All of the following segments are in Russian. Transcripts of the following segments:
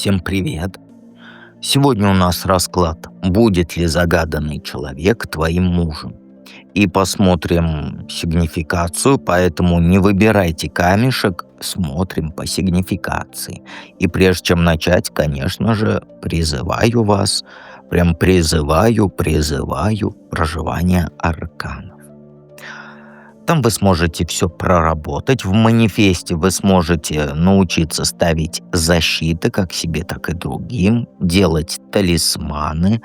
Всем привет! Сегодня у нас расклад «Будет ли загаданный человек твоим мужем?» И посмотрим сигнификацию, поэтому не выбирайте камешек, смотрим по сигнификации. И прежде чем начать, конечно же, призываю вас, прям призываю проживание арканов. Там вы сможете все проработать. В манифесте вы сможете научиться ставить защиты как себе, так и другим, делать талисманы,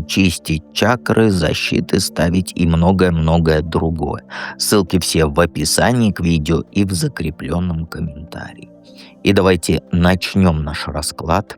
чистить чакры, защиты ставить и многое-многое другое. Ссылки все в описании к видео и в закрепленном комментарии. И давайте начнем наш расклад.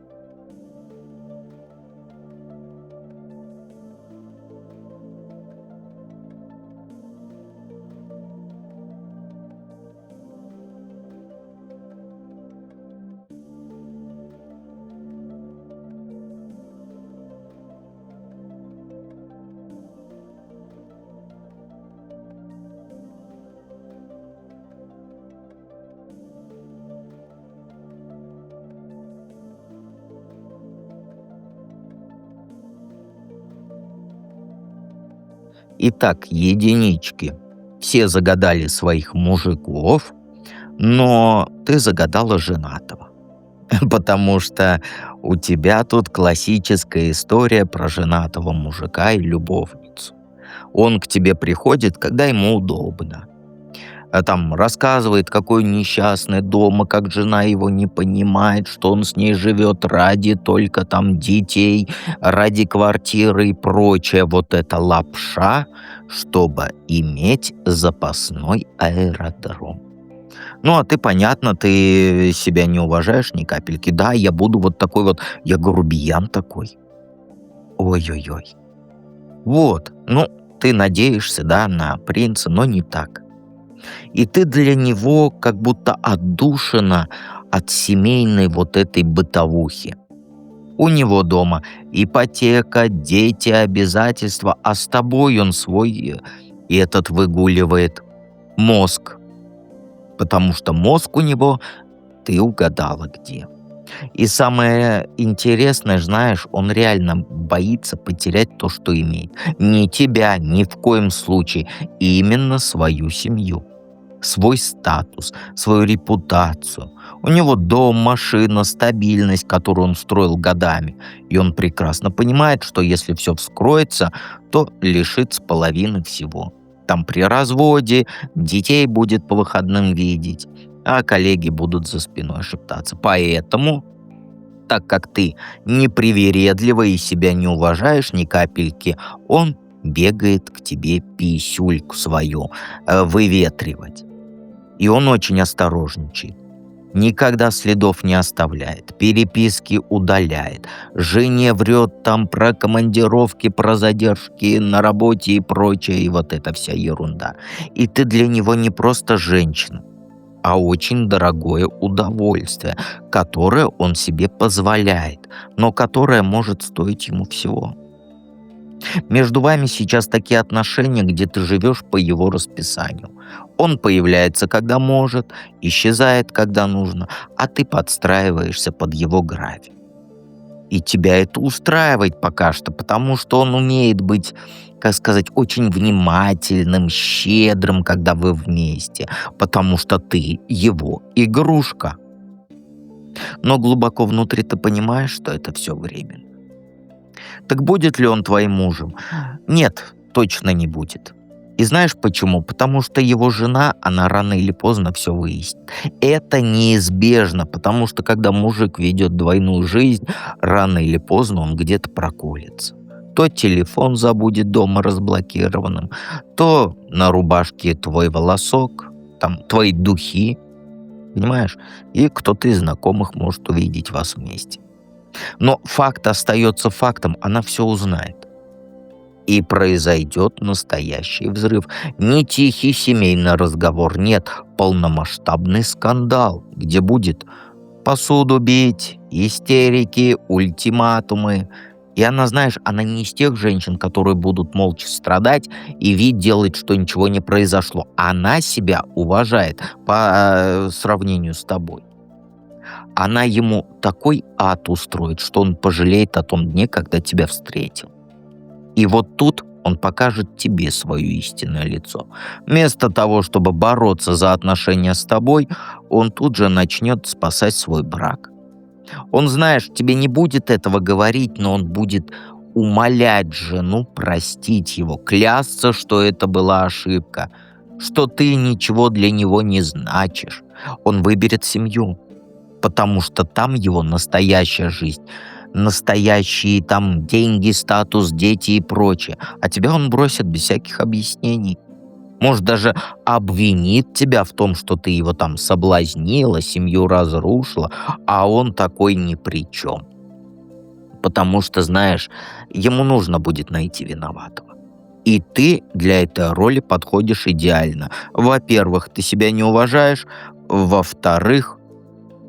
Итак, единички. Все загадали своих мужиков, но ты загадала женатого. Потому что у тебя тут классическая история про женатого мужика и любовницу. Он к тебе приходит, когда ему удобно. Там рассказывает, какой несчастный дома, как жена его не понимает, что он с ней живет ради только там детей, ради квартиры и прочее. Вот это лапша, чтобы иметь запасной аэродром. Ну, а ты, понятно, ты себя не уважаешь ни капельки. Да, я буду вот такой вот, я грубиян такой. Ой-ой-ой. Вот, ну, ты надеешься, да, на принца, но не так. И ты для него как будто отдушина от семейной вот этой бытовухи. У него дома ипотека, дети, обязательства, а с тобой он свой и этот выгуливает мозг. Потому что мозг у него, ты угадала где. И самое интересное, знаешь, он реально боится потерять то, что имеет. Не тебя, ни в коем случае. Именно свою семью. Свой статус, свою репутацию. У него дом, машина, стабильность, которую он строил годами. И он прекрасно понимает, что если все вскроется, то лишится половины всего. Там при разводе детей будет по выходным видеть, а коллеги будут за спиной шептаться. Поэтому, так как ты непривередлива и себя не уважаешь ни капельки, он бегает к тебе писюльку свою выветривать. И он очень осторожничает. Никогда следов не оставляет, переписки удаляет, жене врет там про командировки, про задержки на работе и прочее, и вот эта вся ерунда. И ты для него не просто женщина, а очень дорогое удовольствие, которое он себе позволяет, но которое может стоить ему всего. Между вами сейчас такие отношения, где ты живешь по его расписанию. Он появляется, когда может, исчезает, когда нужно, а ты подстраиваешься под его график. И тебя это устраивает пока что, потому что он умеет быть, как сказать, очень внимательным, щедрым, когда вы вместе, потому что ты его игрушка. Но глубоко внутри ты понимаешь, что это все временно. Так будет ли он твоим мужем? Нет, точно не будет. И знаешь почему? Потому что его жена, она рано или поздно все выяснит. Это неизбежно, потому что когда мужик ведет двойную жизнь, рано или поздно он где-то проколется. То телефон забудет дома разблокированным, то на рубашке твой волосок, там твои духи, понимаешь? И кто-то из знакомых может увидеть вас вместе. Но факт остается фактом, она все узнает. И произойдет настоящий взрыв. Не тихий семейный разговор, нет, полномасштабный скандал, где будет посуду бить, истерики, ультиматумы. И она, знаешь, она не из тех женщин, которые будут молча страдать и вид делать, что ничего не произошло. Она себя уважает по сравнению с тобой. Она ему такой ад устроит, что он пожалеет о том дне, когда тебя встретил. И вот тут он покажет тебе свое истинное лицо. Вместо того, чтобы бороться за отношения с тобой, он тут же начнет спасать свой брак. Он, знаешь, тебе не будет этого говорить, но он будет умолять жену простить его, клясться, что это была ошибка, что ты ничего для него не значишь. Он выберет семью, потому что там его настоящая жизнь, настоящие там деньги, статус, дети и прочее. А тебя он бросит без всяких объяснений. Может, даже обвинит тебя в том, что ты его там соблазнила, семью разрушила, а он такой ни при чем. Потому что, знаешь, ему нужно будет найти виноватого. И ты для этой роли подходишь идеально. Во-первых, ты себя не уважаешь. Во-вторых,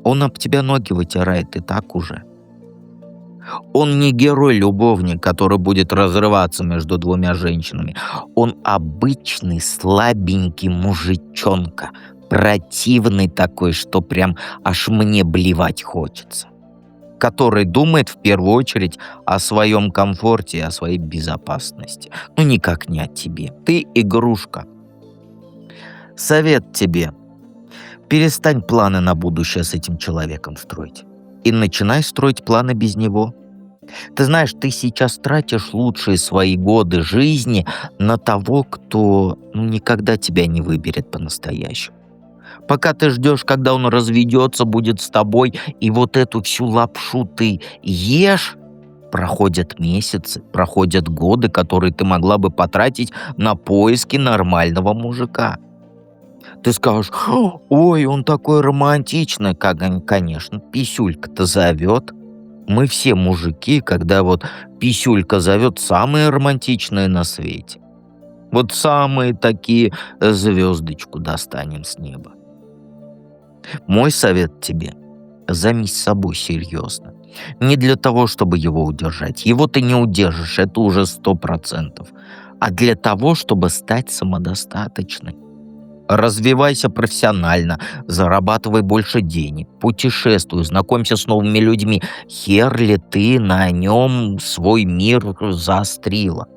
он об тебя ноги вытирает и так уже. Он не герой-любовник, который будет разрываться между двумя женщинами. Он обычный слабенький мужичонка. Противный такой, что прям аж мне блевать хочется. Который думает в первую очередь о своем комфорте и о своей безопасности. Ну, никак не о тебе. Ты игрушка. Совет тебе. Перестань планы на будущее с этим человеком строить. И начинай строить планы без него. Ты знаешь, ты сейчас тратишь лучшие свои годы жизни на того, кто никогда тебя не выберет по-настоящему. Пока ты ждешь, когда он разведется, будет с тобой, и вот эту всю лапшу ты ешь, проходят месяцы, проходят годы, которые ты могла бы потратить на поиски нормального мужика. Ты скажешь: ой, он такой романтичный. Конечно, писюлька-то зовет. Мы все мужики, когда вот писюлька зовет, самые романтичные на свете. Вот самые такие звездочку достанем с неба. Мой совет тебе: займись собой серьезно. Не для того, чтобы его удержать. Его ты не удержишь, это уже 100%. А для того, чтобы стать самодостаточной. Развивайся профессионально, зарабатывай больше денег, путешествуй, знакомься с новыми людьми. Хер ли ты на нем свой мир заострила?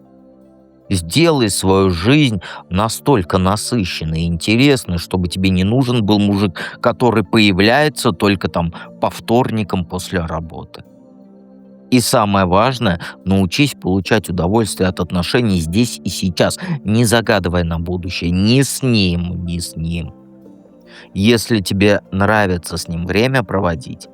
Сделай свою жизнь настолько насыщенной и интересной, чтобы тебе не нужен был мужик, который появляется только там по вторникам после работы. И самое важное, научись получать удовольствие от отношений здесь и сейчас, не загадывая на будущее ни с ним, ни с ним. Если тебе нравится с ним время проводить,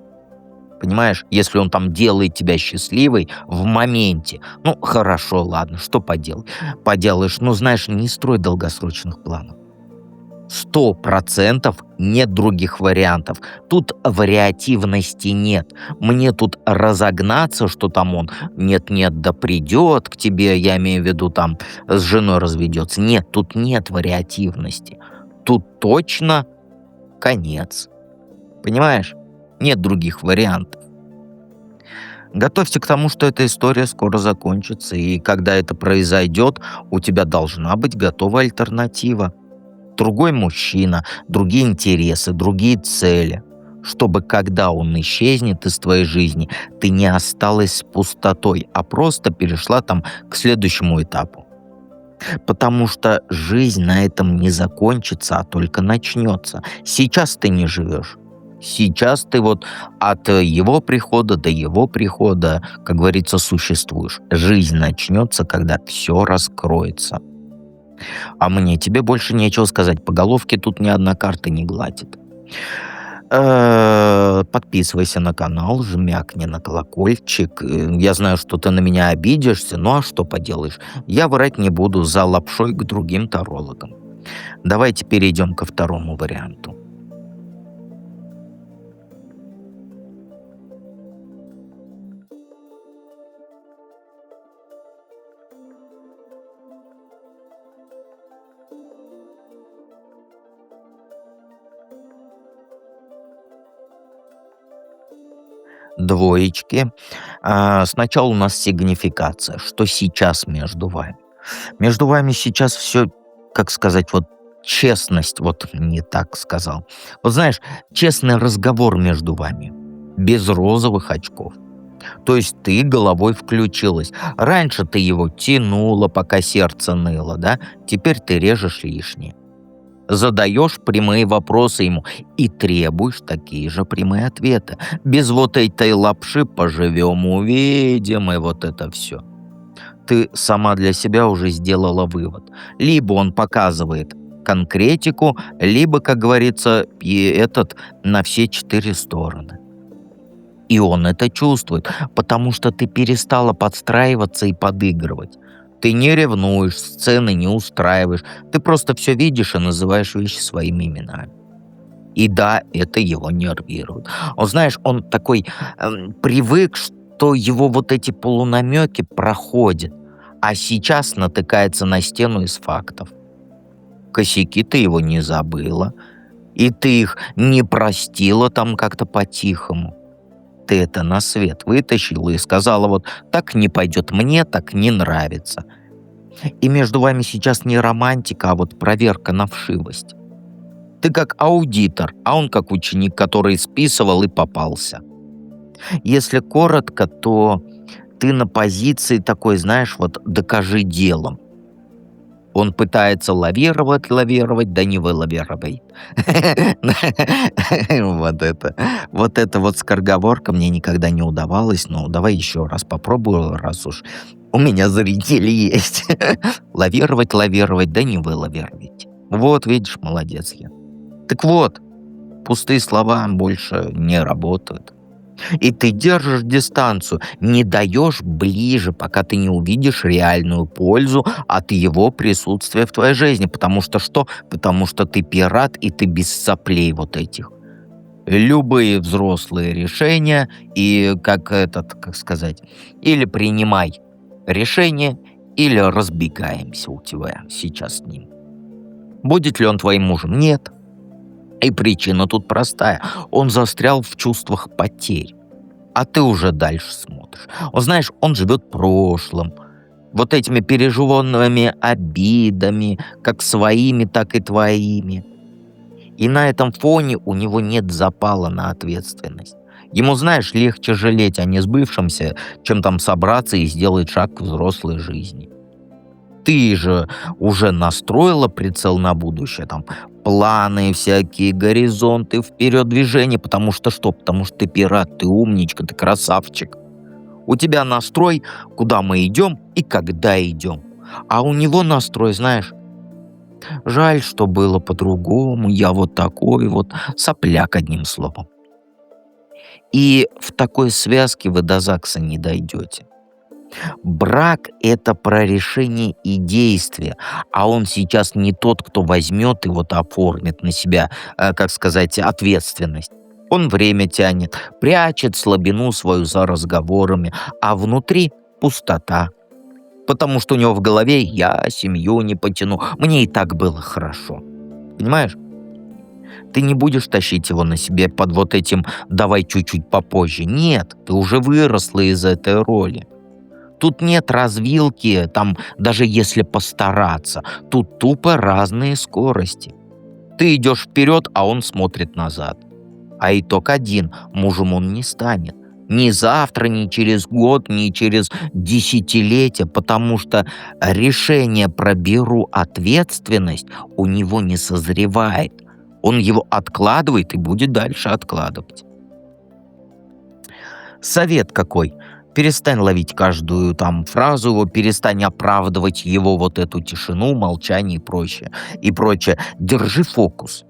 понимаешь, если он там делает тебя счастливой в моменте, ну хорошо, ладно, что поделаешь, ну знаешь, не строй долгосрочных планов. 100% нет других вариантов. Тут вариативности нет. Мне тут разогнаться, что там он нет-нет, да придет к тебе, я имею в виду там с женой разведется. Нет, тут нет вариативности. Тут точно конец. Понимаешь? Нет других вариантов. Готовься к тому, что эта история скоро закончится, и когда это произойдет, у тебя должна быть готова альтернатива. Другой мужчина, другие интересы, другие цели. Чтобы когда он исчезнет из твоей жизни, ты не осталась с пустотой, а просто перешла там к следующему этапу. Потому что жизнь на этом не закончится, а только начнется. Сейчас ты не живешь. Сейчас ты вот от его прихода до его прихода, как говорится, существуешь. Жизнь начнется, когда все раскроется. А мне тебе больше нечего сказать. По головке тут ни одна карта не гладит. Подписывайся на канал, жмякни на колокольчик. Я знаю, что ты на меня обидишься, ну а что поделаешь? Я врать не буду за лапшой к другим тарологам. Давайте перейдем ко второму варианту. Двоечки. Сначала у нас сигнификация, что сейчас между вами. Между вами сейчас все, как сказать, вот честность, вот не так сказал. Вот знаешь, честный разговор между вами. без розовых очков. То есть ты головой включилась. Раньше ты его тянула, пока сердце ныло, да? Теперь ты режешь лишнее. Задаешь прямые вопросы ему и требуешь такие же прямые ответы. Без вот этой лапши «поживем, увидим» и вот это все. Ты сама для себя уже сделала вывод. Либо он показывает конкретику, либо, как говорится, и этот на все четыре стороны. И он это чувствует, потому что ты перестала подстраиваться и подыгрывать. Ты не ревнуешь, сцены не устраиваешь. Ты просто все видишь и называешь вещи своими именами. И да, это его нервирует. Он, знаешь, он такой привык, что его вот эти полунамеки проходят, а сейчас натыкается на стену из фактов. Косяки ты его не забыла, и ты их не простила там как-то по-тихому. Ты это на свет вытащила и сказала вот «так не пойдет мне, так не нравится». И между вами сейчас не романтика, а вот проверка на вшивость. Ты как аудитор, а он как ученик, который списывал и попался. Если коротко, то ты на позиции такой, знаешь, вот «докажи делом». Он пытается лавировать, да не вылавировает. Вот эта скороговорка мне никогда не удавалась, но давай еще раз попробую, раз уж у меня зрители есть. Лавировать, да не вылавировать. Вот, видишь, молодец я. Так вот, пустые слова больше не работают. И ты держишь дистанцию, не даешь ближе, пока ты не увидишь реальную пользу от его присутствия в твоей жизни. Потому что что? Потому что ты пират, и ты без соплей вот этих. Любые взрослые решения, и как сказать, или принимай решение, или разбегаемся у тебя сейчас с ним. Будет ли он твоим мужем? Нет. И причина тут простая. Он застрял в чувствах потерь. А ты уже дальше смотришь. Знаешь, он живет прошлым. Вот этими переживанными обидами, как своими, так и твоими. И на этом фоне у него нет запала на ответственность. Ему, знаешь, легче жалеть о несбывшемся, чем там собраться и сделать шаг к взрослой жизни. Ты же уже настроила прицел на будущее, там, планы всякие, горизонты, вперед движение, потому что что? Потому что ты пират, ты умничка, ты красавчик. У тебя настрой, куда мы идем и когда идем. А у него настрой, знаешь, жаль, что было по-другому, я вот такой вот, сопляк одним словом. И в такой связке вы до ЗАГСа не дойдете. Брак — это про решение и действие, а он сейчас не тот, кто возьмет и вот оформит на себя, как сказать, ответственность. Он время тянет, прячет слабину свою за разговорами, а внутри пустота. Потому что у него в голове «я семью не потяну, мне и так было хорошо». Понимаешь? Ты не будешь тащить его на себе под вот этим «давай чуть-чуть попозже». Нет, ты уже выросла из этой роли. Тут нет развилки, там, даже если постараться. Тут тупо разные скорости. Ты идешь вперед, а он смотрит назад. А итог один — мужем он не станет. Ни завтра, ни через год, ни через десятилетия, потому что решение про «беру ответственность» у него не созревает. Он его откладывает и будет дальше откладывать. Совет какой? Перестань ловить каждую там фразу его, перестань оправдывать его вот эту тишину, молчание и прочее. И прочее. Держи фокус.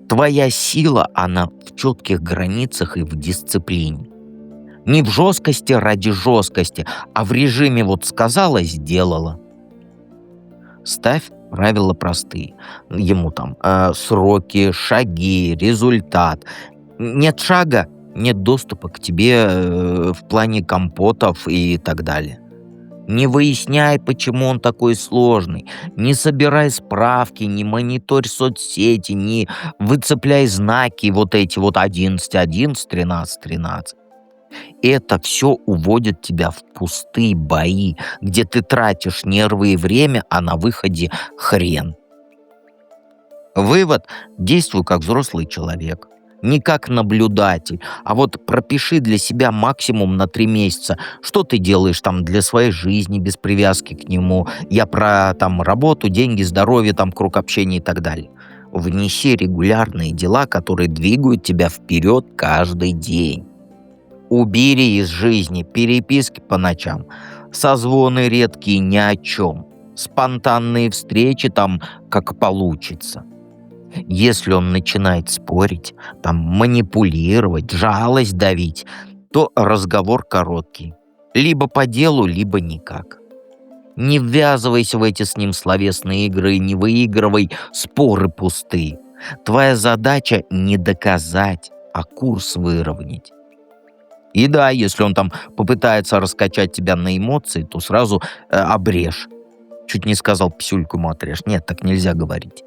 Твоя сила, она в четких границах и в дисциплине. Не в жесткости ради жесткости, а в режиме вот сказала, сделала. Ставь правила простые. Ему там сроки, шаги, результат. Нет шага — нет доступа к тебе в плане компотов и так далее. Не выясняй, почему он такой сложный. Не собирай справки, не мониторь соцсети, не выцепляй знаки вот эти вот 11, 11, 13, 13. Это все уводит тебя в пустые бои, где ты тратишь нервы и время, а на выходе хрен. Вывод: действуй как взрослый человек. Не как наблюдатель, а вот пропиши для себя максимум на 3 месяца. Что ты делаешь там для своей жизни без привязки к нему? Я про там работу, деньги, здоровье, там круг общения и так далее. Внеси регулярные дела, которые двигают тебя вперед каждый день. Убери из жизни переписки по ночам, созвоны редкие ни о чем, спонтанные встречи там как получится. Если он начинает спорить, там манипулировать, жалость давить, то разговор короткий. Либо по делу, либо никак. Не ввязывайся в эти с ним словесные игры, не выигрывай споры пустые. Твоя задача не доказать, а курс выровнять. И да, если он там попытается раскачать тебя на эмоции, то сразу обрежь. Чуть не сказал, писюльку ему отрежь. Нет, так нельзя говорить.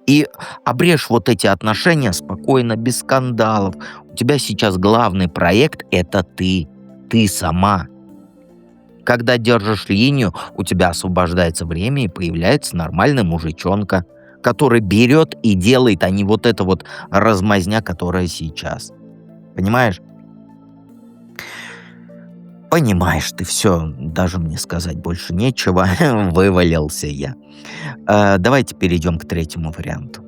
И обрежь вот эти отношения спокойно, без скандалов. У тебя сейчас главный проект — это ты. Ты сама. Когда держишь линию, у тебя освобождается время и появляется нормальный мужичонка, который берет и делает, а не вот эта вот размазня, которая сейчас. Понимаешь? Понимаешь ты все, даже мне сказать больше нечего, вывалился я. Давайте перейдем к третьему варианту.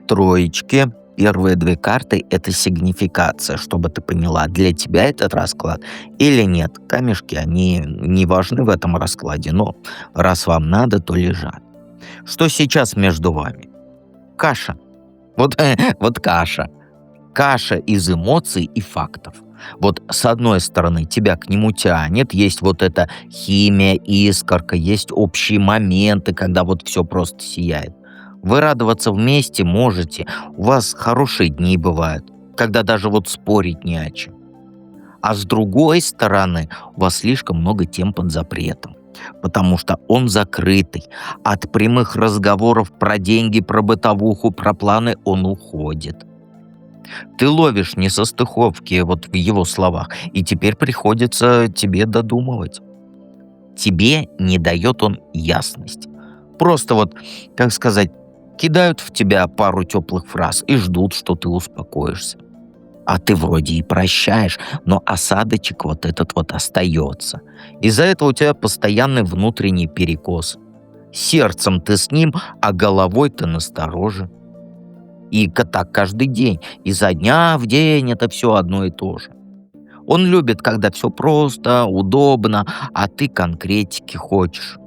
Троечки. Первые две карты — это сигнификация, чтобы ты поняла, для тебя этот расклад или нет. Камешки, они не важны в этом раскладе, но раз вам надо, то лежат. Что сейчас между вами? Каша. Вот, вот каша. Каша из эмоций и фактов. Вот с одной стороны тебя к нему тянет, есть вот эта химия, искорка, есть общие моменты, когда вот все просто сияет. Вы радоваться вместе можете, у вас хорошие дни бывают, когда даже вот спорить не о чем. А с другой стороны, у вас слишком много тем под запретом, потому что он закрытый. От прямых разговоров про деньги, про бытовуху, про планы он уходит. Ты ловишь несостыковки вот в его словах, и теперь приходится тебе додумывать. Тебе не дает он ясность. Просто вот, как сказать, кидают в тебя пару теплых фраз и ждут, что ты успокоишься. А ты вроде и прощаешь, но осадочек вот этот вот остается. Из-за этого у тебя постоянный внутренний перекос. Сердцем ты с ним, а головой ты настороже. И так каждый день. Изо дня в день это все одно и то же. Он любит, когда все просто, удобно, а ты конкретики хочешь.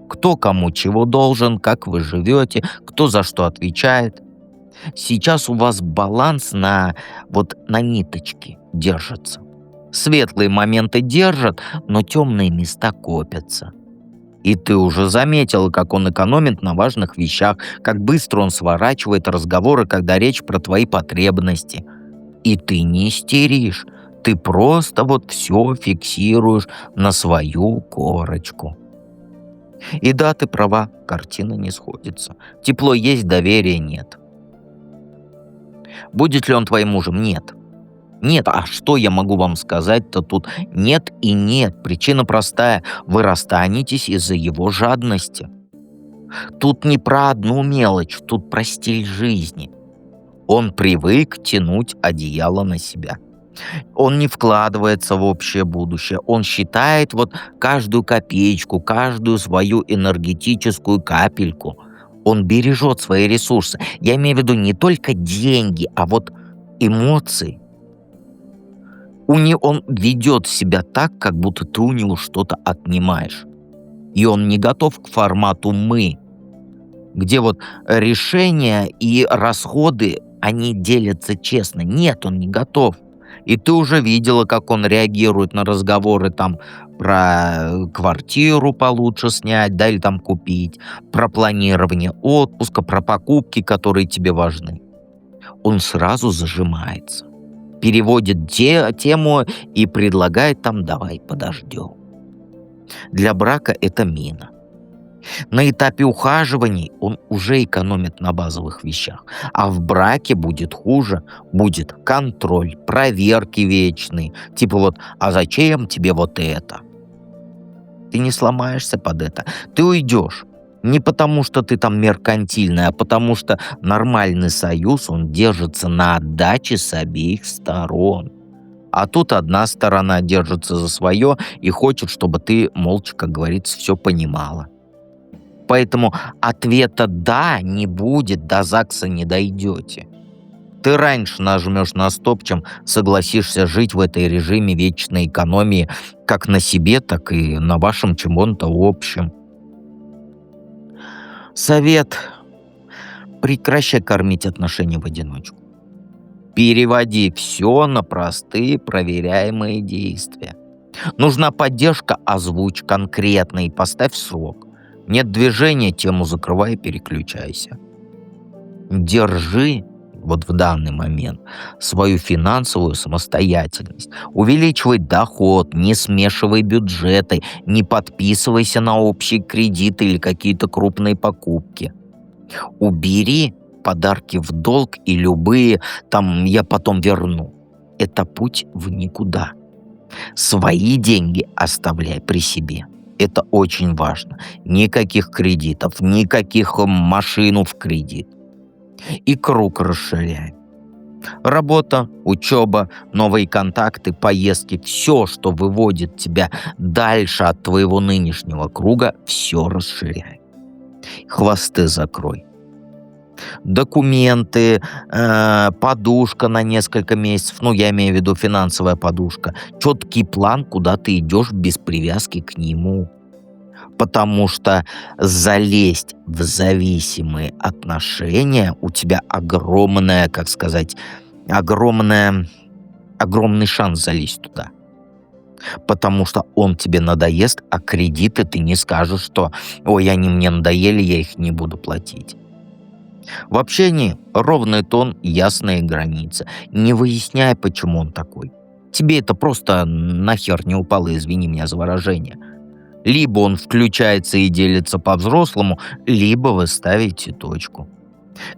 Кто кому чего должен, как вы живете, кто за что отвечает. Сейчас у вас баланс на ниточке держится. Светлые моменты держат, но темные места копятся. И ты уже заметила, как он экономит на важных вещах, как быстро он сворачивает разговоры, когда речь про твои потребности. И ты не истеришь, ты просто вот все фиксируешь на свою корочку. И да, ты права, картина не сходится. Тепло есть, доверия нет. Будет ли он твоим мужем? Нет. Нет, а что я могу вам сказать-то тут? Нет и нет. Причина простая. Вы расстанетесь из-за его жадности. Тут не про одну мелочь, тут про стиль жизни. Он привык тянуть одеяло на себя. Он не вкладывается в общее будущее. Он считает вот каждую копеечку, каждую свою энергетическую капельку. Он бережет свои ресурсы. Я имею в виду не только деньги, а вот эмоции. Он ведет себя так, как будто ты у него что-то отнимаешь. И он не готов к формату «мы», где вот решения и расходы, они делятся честно. Нет, он не готов. И ты уже видела, как он реагирует на разговоры там про квартиру получше снять, да, или там купить, про планирование отпуска, про покупки, которые тебе важны. Он сразу зажимается, переводит тему и предлагает там «давай подождем». Для брака это мина. На этапе ухаживаний он уже экономит на базовых вещах, а в браке будет хуже, будет контроль, проверки вечные, типа вот «а зачем тебе вот это?». Ты не сломаешься под это, ты уйдешь. Не потому, что ты там меркантильный, а потому что нормальный союз, он держится на отдаче с обеих сторон. А тут одна сторона держится за свое и хочет, чтобы ты молча, как говорится, все понимала. Поэтому ответа «да» не будет, до ЗАГСа не дойдете. Ты раньше нажмешь на стоп, чем согласишься жить в этой режиме вечной экономии как на себе, так и на вашем чему-то общем. Совет: прекращай кормить отношения в одиночку. Переводи все на простые проверяемые действия. Нужна поддержка — озвучь конкретно и поставь срок. Нет движения — тему закрывай и переключайся. Держи вот в данный момент свою финансовую самостоятельность. Увеличивай доход, не смешивай бюджеты, не подписывайся на общие кредиты или какие-то крупные покупки. Убери подарки в долг и любые там «я потом верну». Это путь в никуда. Свои деньги оставляй при себе. Это очень важно. Никаких кредитов, никаких машину в кредит. И круг расширяй. Работа, учеба, новые контакты, поездки, все, что выводит тебя дальше от твоего нынешнего круга, все расширяй. Хвосты закрой. Документы, подушка на несколько месяцев, ну, я имею в виду финансовая подушка, четкий план, куда ты идешь без привязки к нему. Потому что залезть в зависимые отношения у тебя огромная, как сказать, огромный шанс залезть туда. Потому что он тебе надоест, а кредиты ты не скажешь, что «ой, они мне надоели, я их не буду платить». В общении ровный тон, ясные границы. Не выясняй, почему он такой. Тебе это просто нахер не упало, извини меня за выражение. Либо он включается и делится по-взрослому, либо вы ставите точку.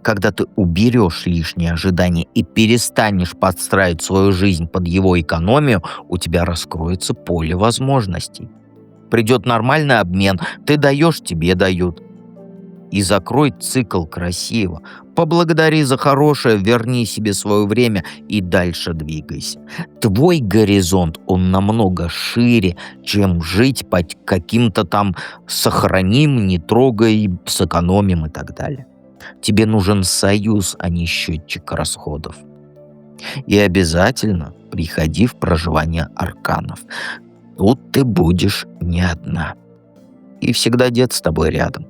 Когда ты уберешь лишние ожидания и перестанешь подстраивать свою жизнь под его экономию, у тебя раскроется поле возможностей. Придет нормальный обмен, ты даешь, тебе дают. И закрой цикл красиво. Поблагодари за хорошее, верни себе свое время и дальше двигайся. Твой горизонт, он намного шире, чем жить под каким-то там «сохраним, не трогай, сэкономим» и так далее. Тебе нужен союз, а не счетчик расходов. И обязательно приходи в проживание арканов. Тут ты будешь не одна. И всегда дед с тобой рядом.